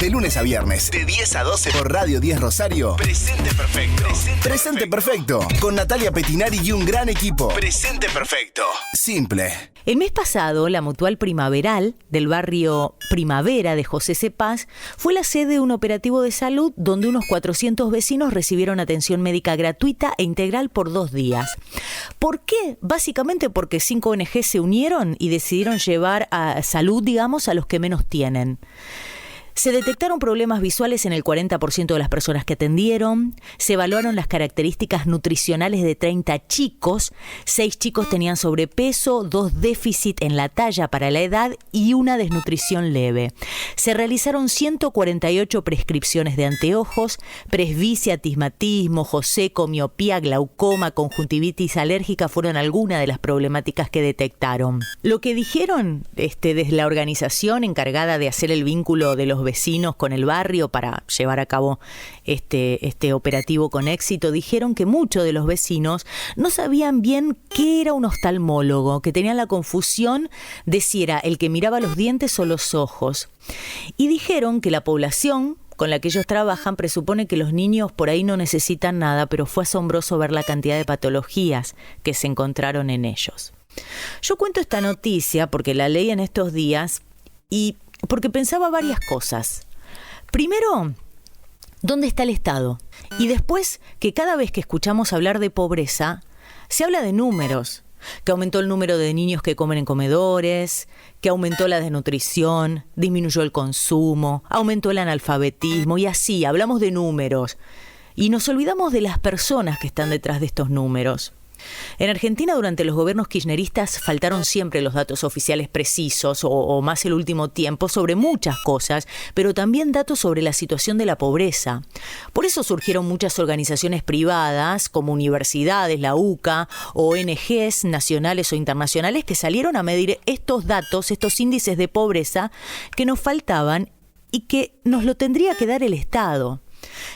De lunes a viernes, de 10 a 12 por Radio 10 Rosario. Presente Perfecto. Presente Perfecto. Con Natalia Pettinari y un gran equipo. Presente Perfecto. Simple. El mes pasado, la Mutual Primaveral del barrio Primavera de José C. Paz fue la sede de un operativo de salud donde unos 400 vecinos recibieron atención médica gratuita e integral por 2 días. ¿Por qué? Básicamente porque 5 ONG se unieron y decidieron llevar a salud, digamos, a los que menos tienen. Se detectaron problemas visuales en el 40% de las personas que atendieron, se evaluaron las características nutricionales de 30 chicos, 6 chicos tenían sobrepeso, 2 déficit en la talla para la edad y una desnutrición leve. Se realizaron 148 prescripciones de anteojos, presbicia, astigmatismo, ojo seco, miopía, glaucoma, conjuntivitis alérgica fueron algunas de las problemáticas que detectaron. Lo que dijeron desde la organización encargada de hacer el vínculo de los vecinos con el barrio para llevar a cabo este operativo con éxito, dijeron que muchos de los vecinos no sabían bien qué era un oftalmólogo, que tenían la confusión de si era el que miraba los dientes o los ojos. Y dijeron que la población con la que ellos trabajan presupone que los niños por ahí no necesitan nada, pero fue asombroso ver la cantidad de patologías que se encontraron en ellos. Yo cuento esta noticia porque la leí en estos días y porque pensaba varias cosas. Primero, ¿dónde está el Estado? Y después, que cada vez que escuchamos hablar de pobreza, se habla de números. Que aumentó el número de niños que comen en comedores, que aumentó la desnutrición, disminuyó el consumo, aumentó el analfabetismo y así, hablamos de números. Y nos olvidamos de las personas que están detrás de estos números. En Argentina, durante los gobiernos kirchneristas, faltaron siempre los datos oficiales precisos, o más el último tiempo, sobre muchas cosas, pero también datos sobre la situación de la pobreza. Por eso surgieron muchas organizaciones privadas, como universidades, la UCA, ONGs nacionales o internacionales, que salieron a medir estos datos, estos índices de pobreza que nos faltaban y que nos lo tendría que dar el Estado.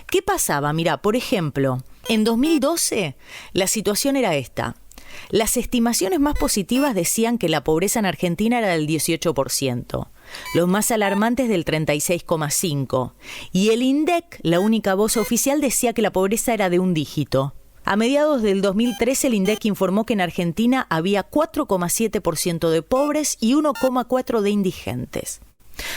¿Qué pasaba? Mirá, por ejemplo, en 2012 la situación era esta. Las estimaciones más positivas decían que la pobreza en Argentina era del 18%, los más alarmantes del 36,5%, y el INDEC, la única voz oficial, decía que la pobreza era de un dígito. A mediados del 2013 el INDEC informó que en Argentina había 4,7% de pobres y 1,4% de indigentes.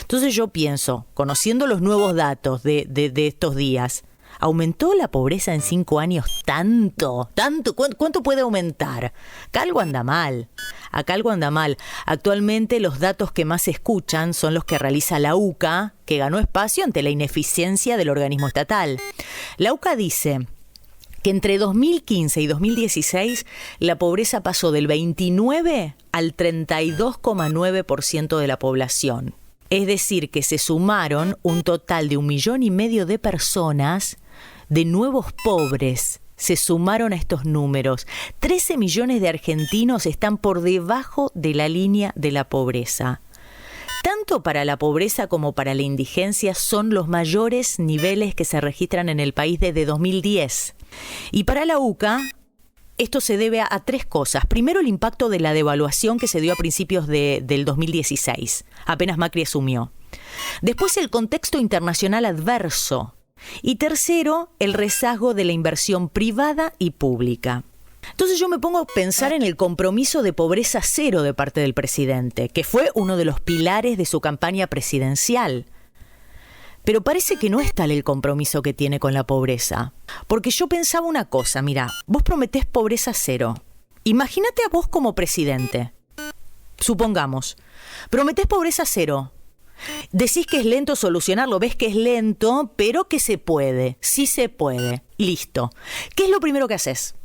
Entonces yo pienso, conociendo los nuevos datos de estos días, ¿aumentó la pobreza en 5 años tanto? ¿Cuánto puede aumentar? Acá algo anda mal. Actualmente los datos que más se escuchan son los que realiza la UCA, que ganó espacio ante la ineficiencia del organismo estatal. La UCA dice que entre 2015 y 2016 la pobreza pasó del 29 al 32,9% de la población. Es decir, que se sumaron un total de 1,5 millones de personas, de nuevos pobres, se sumaron a estos números. 13 millones de argentinos están por debajo de la línea de la pobreza. Tanto para la pobreza como para la indigencia son los mayores niveles que se registran en el país desde 2010. Y para la UCA, esto se debe a 3 cosas. Primero, el impacto de la devaluación que se dio a principios del 2016, apenas Macri asumió. Después, el contexto internacional adverso. Y tercero, el rezago de la inversión privada y pública. Entonces yo me pongo a pensar en el compromiso de pobreza cero de parte del presidente, que fue uno de los pilares de su campaña presidencial. Pero parece que no es tal el compromiso que tiene con la pobreza. Porque yo pensaba una cosa, mira, vos prometés pobreza cero. Imagínate a vos como presidente. Supongamos, prometés pobreza cero. Decís que es lento solucionarlo, ves que es lento, pero que se puede, sí se puede. Listo. ¿Qué es lo primero que haces?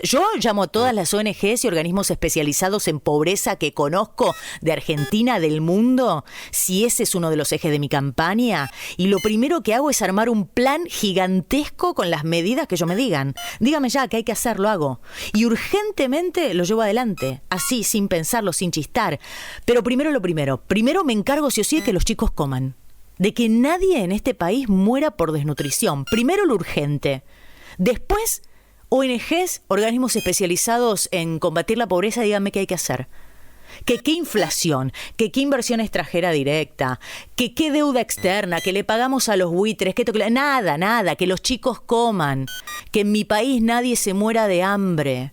Yo llamo a todas las ONGs y organismos especializados en pobreza que conozco de Argentina, del mundo, si ese es uno de los ejes de mi campaña, y lo primero que hago es armar un plan gigantesco con las medidas que ellos me digan. Dígame ya que hay que hacer, lo hago. Y urgentemente lo llevo adelante, así, sin pensarlo, sin chistar. Pero primero lo primero. Primero me encargo sí o sí de que los chicos coman. De que nadie en este país muera por desnutrición. Primero lo urgente. Después, ONGs, organismos especializados en combatir la pobreza, díganme qué hay que hacer. que qué inflación, que qué inversión extranjera directa, que qué deuda externa, que le pagamos a los buitres, nada, que los chicos coman, que en mi país nadie se muera de hambre.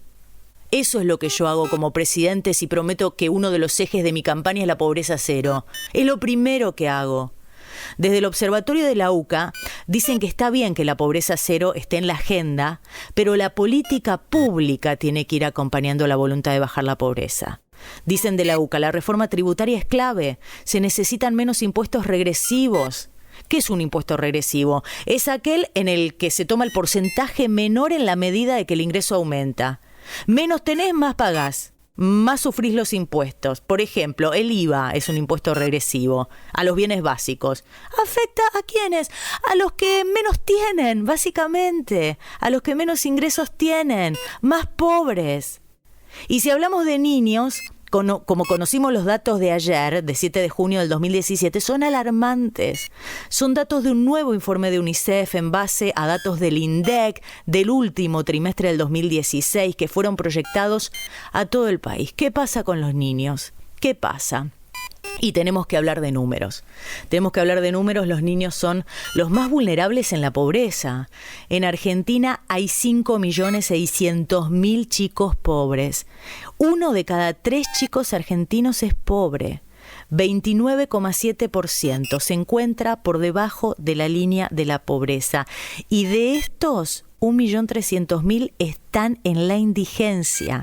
Eso es lo que yo hago como presidente si prometo que uno de los ejes de mi campaña es la pobreza cero. Es lo primero que hago. Desde el Observatorio de la UCA dicen que está bien que la pobreza cero esté en la agenda, pero la política pública tiene que ir acompañando la voluntad de bajar la pobreza. Dicen de la UCA, la reforma tributaria es clave, se necesitan menos impuestos regresivos. ¿Qué es un impuesto regresivo? Es aquel en el que se toma el porcentaje menor en la medida de que el ingreso aumenta. Menos tenés, más pagás. Más sufrís los impuestos. Por ejemplo, el IVA es un impuesto regresivo a los bienes básicos. ¿Afecta a quiénes? A los que menos tienen, básicamente. A los que menos ingresos tienen, más pobres. Y si hablamos de niños, como conocimos los datos de ayer, de 7 de junio del 2017, son alarmantes. Son datos de un nuevo informe de UNICEF en base a datos del INDEC del último trimestre del 2016 que fueron proyectados a todo el país. ¿Qué pasa con los niños? ¿Qué pasa? Y tenemos que hablar de números. Los niños son los más vulnerables en la pobreza. En Argentina hay 5.600.000 chicos pobres. 1 de cada 3 chicos argentinos es pobre. 29,7% se encuentra por debajo de la línea de la pobreza. Y de estos, 1.300.000 están en la indigencia.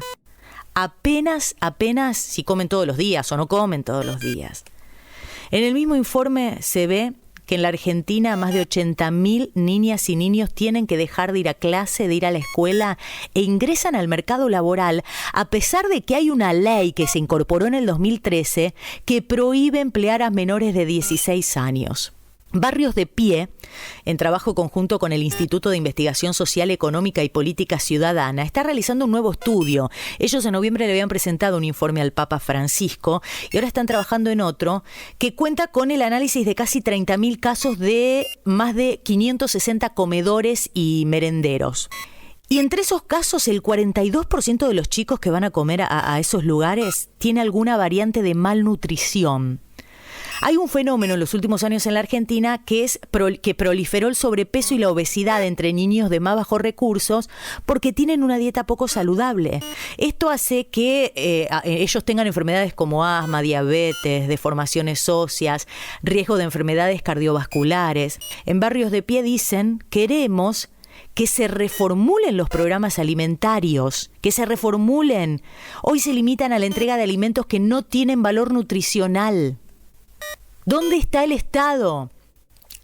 Apenas si comen todos los días o no comen todos los días. En el mismo informe se ve que en la Argentina más de 80.000 niñas y niños tienen que dejar de ir a clase, de ir a la escuela e ingresan al mercado laboral, a pesar de que hay una ley que se incorporó en el 2013 que prohíbe emplear a menores de 16 años. Barrios de Pie, en trabajo conjunto con el Instituto de Investigación Social, Económica y Política Ciudadana, está realizando un nuevo estudio. Ellos en noviembre le habían presentado un informe al Papa Francisco y ahora están trabajando en otro que cuenta con el análisis de casi 30.000 casos de más de 560 comedores y merenderos. Y entre esos casos, el 42% de los chicos que van a comer a esos lugares tiene alguna variante de malnutrición. Hay un fenómeno en los últimos años en la Argentina que proliferó el sobrepeso y la obesidad entre niños de más bajos recursos porque tienen una dieta poco saludable. Esto hace que ellos tengan enfermedades como asma, diabetes, deformaciones óseas, riesgo de enfermedades cardiovasculares. En Barrios de Pie dicen, queremos que se reformulen los programas alimentarios, que se reformulen. Hoy se limitan a la entrega de alimentos que no tienen valor nutricional. ¿Dónde está el Estado?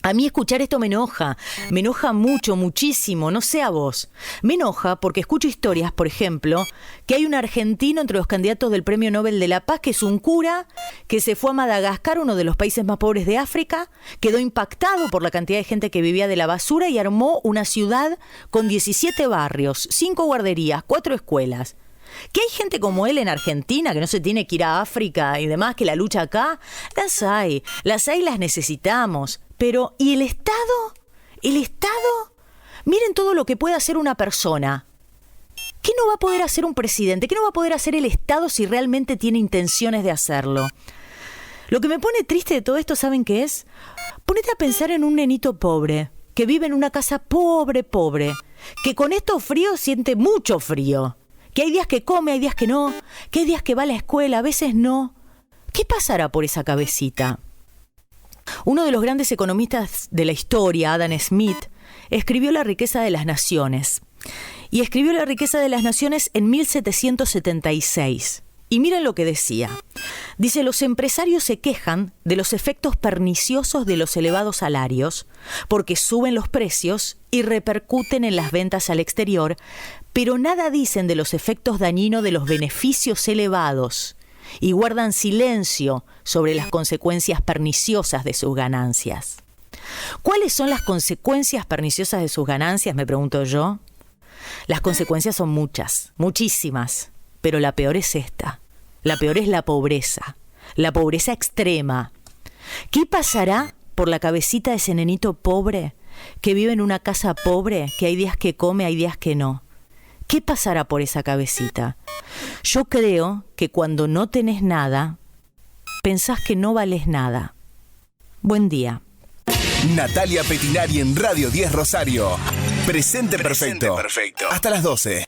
A mí escuchar esto me enoja mucho, muchísimo, no sé a vos. Me enoja porque escucho historias, por ejemplo, que hay un argentino entre los candidatos del Premio Nobel de la Paz, que es un cura, que se fue a Madagascar, uno de los países más pobres de África, quedó impactado por la cantidad de gente que vivía de la basura y armó una ciudad con 17 barrios, 5 guarderías, 4 escuelas. ¿Que hay gente como él en Argentina que no se tiene que ir a África y demás, que la lucha acá? Las hay, las necesitamos. Pero, ¿y el Estado? ¿El Estado? Miren todo lo que puede hacer una persona. ¿Qué no va a poder hacer un presidente? ¿Qué no va a poder hacer el Estado si realmente tiene intenciones de hacerlo? Lo que me pone triste de todo esto, ¿saben qué es? Ponete a pensar en un nenito pobre, que vive en una casa pobre, que con estos fríos siente mucho frío. Que hay días que come, hay días que no, que hay días que va a la escuela, a veces no. ¿Qué pasará por esa cabecita? Uno de los grandes economistas de la historia, Adam Smith, escribió La riqueza de las naciones. Y escribió La riqueza de las naciones en 1776. Y miren lo que decía. Dice, los empresarios se quejan de los efectos perniciosos de los elevados salarios, porque suben los precios y repercuten en las ventas al exterior, pero nada dicen de los efectos dañinos de los beneficios elevados y guardan silencio sobre las consecuencias perniciosas de sus ganancias. ¿Cuáles son las consecuencias perniciosas de sus ganancias? Me pregunto yo. Las consecuencias son muchas, muchísimas, pero la peor es esta. La peor es la pobreza extrema. ¿Qué pasará por la cabecita de ese nenito pobre que vive en una casa pobre, que hay días que come, hay días que no? ¿Qué pasará por esa cabecita? Yo creo que cuando no tenés nada, pensás que no vales nada. Buen día. Natalia Petinari en Radio 10 Rosario. Presente perfecto. Hasta las 12.